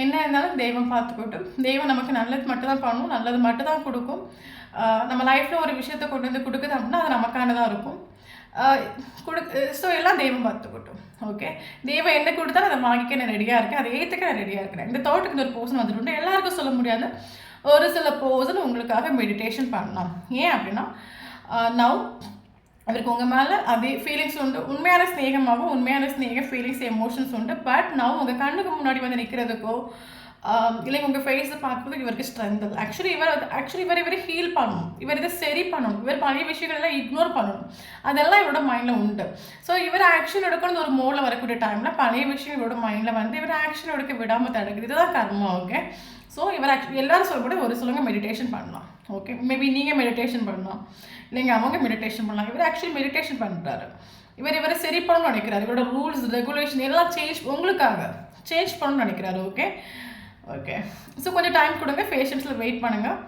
என்ன இருந்தாலும் தெய்வம் பார்த்துக்கட்டும், தெய்வம் நமக்கு நல்லது மட்டும் தான் பண்ணணும், நல்லது மட்டும் தான் கொடுக்கும். நம்ம லைஃப்பில் ஒரு விஷயத்தை கொண்டு வந்து கொடுக்குது அப்படின்னா அது நமக்கானதாக இருக்கும். ஸோ எல்லாம் தெய்வம் பார்த்துக்கட்டும். ஓகே. தெய்வம் என்ன கொடுத்தாலும் அதை வாங்கிக்க நான் ரெடியாக இருக்கேன், அதை ஏற்றுக்க நான் ரெடியாக இருக்கிறேன். இந்த தாட்டுக்கு இந்த ஒரு பர்சன் வந்துட்டு எல்லாருக்கும் சொல்ல முடியாது. ஒரு சில பர்சன் உங்களுக்காக மெடிடேஷன் பண்ணலாம். ஏன் அப்படின்னா நவ் அவருக்கு உங்கள் மேலே அதே ஃபீலிங்ஸ் உண்டு, உண்மையான ஸ்நேகமாகவும் உண்மையான ஃபீலிங்ஸ் எமோஷன்ஸ் உண்டு. பட் நவ் உங்கள் கண்ணுக்கு முன்னாடி வந்து நிற்கிறதுக்கோ இல்லை உங்கள் ஃபேஸை பார்க்குறதுக்கு இவருக்கு ஸ்ட்ரென்த் இல்லை. இவர் ஹீல் பண்ணணும், இவர் இதை சரி பண்ணணும், இவர் பழைய விஷயங்களெல்லாம் இக்னோர் பண்ணணும், அதெல்லாம் இவரோட மைண்டில் உண்டு. ஸோ இவர் ஆக்ஷன் எடுக்கணும் ஒரு மோடில் வரக்கூடிய டைமில் பழைய விஷயம் இவரோட மைண்டில் வந்து இவர் ஆக்ஷன் எடுக்க விடாமல் தடுக்குது. இதுதான் கர்மா. ஓகே. ஸோ இவர் எல்லாரும் சொல்லக்கூட ஒரு சிலவங்க மெடிடேஷன் பண்ணலாம். ஓகே. மேபி நீங்கள் மெடிடேஷன் பண்ணலாம், இல்லைங்க அவங்க மெடிடேஷன் பண்ணலாம். இவர் ஆக்சுவலி மெடிடேஷன் பண்ணுறாரு. இவரை சரி பண்ணணும்னு நினைக்கிறாரு. இவரோட ரூல்ஸ் ரெகுலேஷன் எல்லாம் உங்களுக்காக சேஞ்ச் பண்ணணும்னு நினைக்கிறாரு. Okay okay. ஸோ கொஞ்சம் டைம் கொடுங்க, பேஷன்ஸில் வெயிட் பண்ணுங்கள்.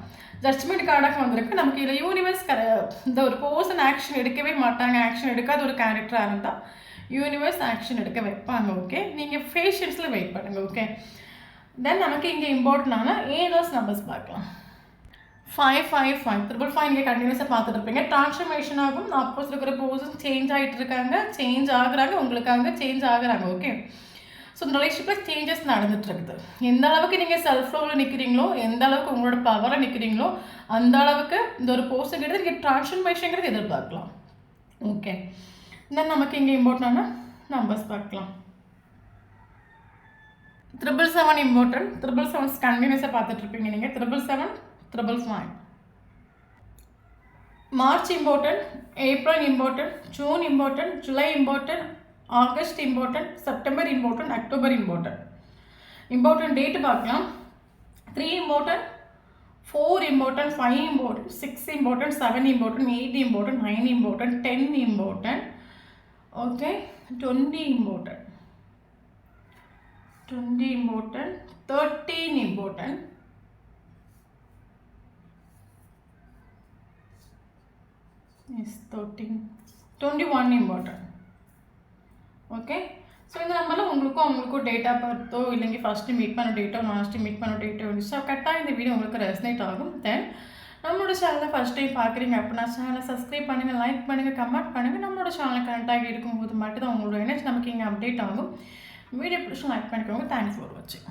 ஜட்ஜ்மெண்ட் கார்டாக வந்திருக்கு. நமக்கு இதில் யூனிவர்ஸ் இந்த ஒரு பர்சன் ஆக்ஷன் எடுக்கவே மாட்டாங்க. ஆக்ஷன் எடுக்காத ஒரு கேரக்டராக இருந்தால் யூனிவர்ஸ் ஆக்ஷன் எடுக்க வைப்பாங்க. ஓகே, நீங்கள் பேஷன்ஸில் வெயிட் பண்ணுங்கள். ஓகே, தென் நமக்கு இங்கே இம்பார்ட்டண்டான ஏதோஸ் நம்பர்ஸ் பார்க்கலாம். 555 555 நீங்கள் கண்டினியூஸாக பார்த்துட்டு இருப்பீங்க. ட்ரான்ஸ்ஃபர்மேஷன் ஆகும். ஆப்போசிட் இருக்கிற பர்சன் சேஞ்ச் ஆகிட்டு இருக்காங்க, சேஞ்ச் ஆகுறாங்க, உங்களுக்காக சேஞ்ச் ஆகுறாங்க. ஓகே, ஸோ இந்த ரிலேஷன்ஷிப்பில் சேஞ்சஸ் நடந்துகிட்ருக்குது. எந்த அளவுக்கு நீங்கள் செல்ஃப் லவ்வில் நிற்கிறீங்களோ, எந்த அளவுக்கு உங்களோட பவரை நிற்கிறீங்களோ, அந்த அளவுக்கு இந்த ஒரு பர்சன் கிட்ட நீங்கள் ட்ரான்ஸ்ஃபர்மேஷனுங்கிறது எதிர்பார்க்கலாம். ஓகே, தென் நமக்கு இங்கே இம்பார்ட்டண்டான நம்பர்ஸ் பார்க்கலாம். 777 இம்பார்ட்டன்ட். 777 கண்டினியூஸாக பார்த்துட்ருப்பீங்க நீங்கள். 777 555. March important, April important, June important, July important, August important, September important, October important. Important date பார்க்கலாம். 3 important, 4 important, 5 important, 6 important, 7 important, 8 important, 9 important, 10 important, okay, 20 important, 20 important, 13 important, is 13, 21 important. Okay, so இந்த நம்பரில் உங்களுக்கும் data பர்த்தோ இல்லைங்க first meet பண்ண டேட்டோ last meet பண்ண டேட்டோ இருந்துச்சு. கரெக்டாக இந்த வீடியோ உங்களுக்கு ரெசனேட் ஆகும். தென் நம்மளோட சேனலை ஃபஸ்ட் டைம் பார்க்குறீங்க அப்படின்னா சேனலை சப்ஸ்கிரைப் பண்ணுங்கள், லைக் பண்ணுங்கள், கமெண்ட் பண்ணுங்கள். நம்மளோட சேனல் கனெக்டாகி இருக்கும்போது மட்டும் தான் உங்களோட எனர்ஜி நமக்கு இங்கே அப்டேட் ஆகும். வீடியோ பிடிச்சி லைக் பண்ணிக்கோங்க. தேங்க்ஸ் ஃபார் வாட்சிங்.